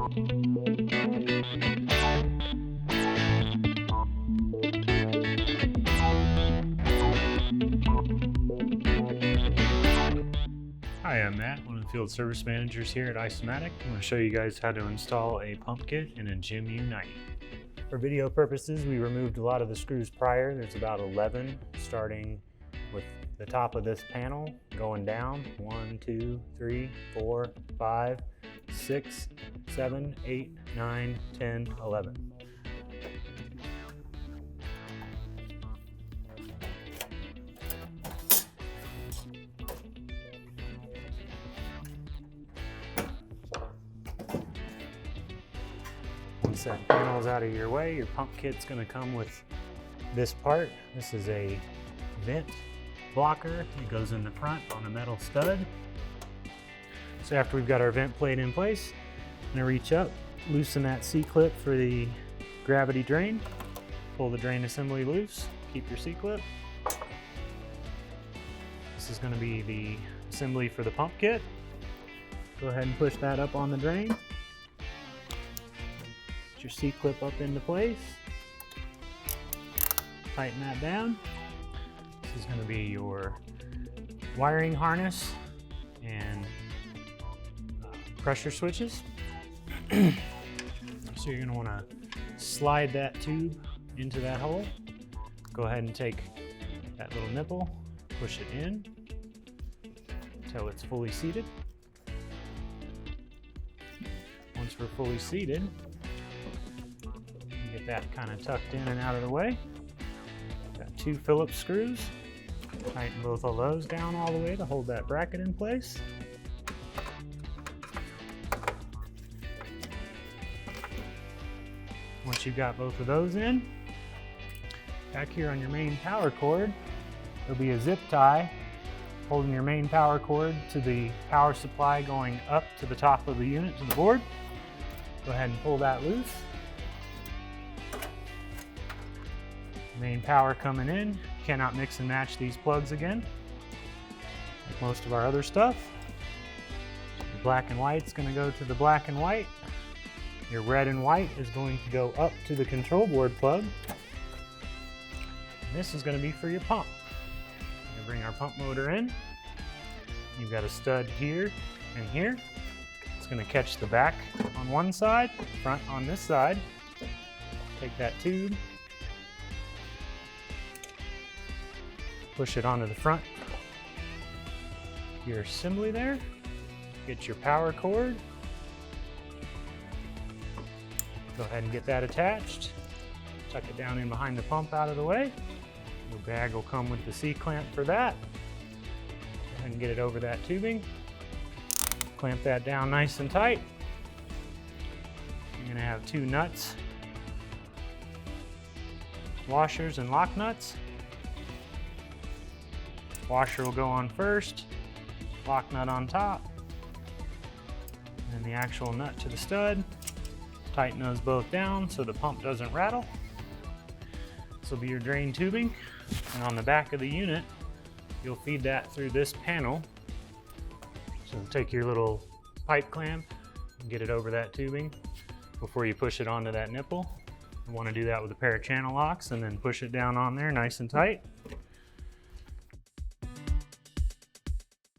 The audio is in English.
Hi, I'm Matt, one of the field service managers here at Ice-O-Matic. I'm going to show you guys how to install a pump kit in a GEMU090. For video purposes, we removed a lot of the screws prior. There's about 11, starting with the top of this panel, going down 1, 2, 3, 4, 5, 6, 7, 8, 9, 10, 11. Once that panel is out of your way, your pump kit's going to come with this part. This is a vent blocker. It goes in the front on a metal stud. So after we've got our vent plate in place, I'm going to reach up, loosen that C-clip for the gravity drain, pull the drain assembly loose, keep your C-clip. This is going to be the assembly for the pump kit. Go ahead and push that up on the drain. Get your C-clip up into place. Tighten that down. This is going to be your wiring harness and pressure switches. So you're going to want to slide that tube into that hole. Go ahead and take that little nipple, push it in until it's fully seated. Once we're fully seated, get that kind of tucked in and out of the way. Got 2 Phillips screws. Tighten both of those down all the way to hold that bracket in place. Once you've got both of those in, back here on your main power cord, there'll be a zip tie holding your main power cord to the power supply going up to the top of the unit, to the board. Go ahead and pull that loose. Main power coming in. Cannot mix and match these plugs again, like most of our other stuff. Your black and white is going to go to the black and white. Your red and white is going to go up to the control board plug. And this is going to be for your pump. We're going to bring our pump motor in. You've got a stud here and here. It's going to catch the back on one side, front on this side. Take that tube, push it onto the front. Your assembly there. Get your power cord. Go ahead and get that attached. Tuck it down in behind the pump out of the way. Your bag will come with the C-clamp for that. Go ahead and get it over that tubing. Clamp that down nice and tight. You're going to have 2 nuts, washers and lock nuts. Washer will go on first, lock nut on top, and the actual nut to the stud. Tighten those both down so the pump doesn't rattle. This will be your drain tubing, and on the back of the unit, you'll feed that through this panel. So take your little pipe clamp and get it over that tubing before you push it onto that nipple. You want to do that with a pair of channel locks and then push it down on there nice and tight.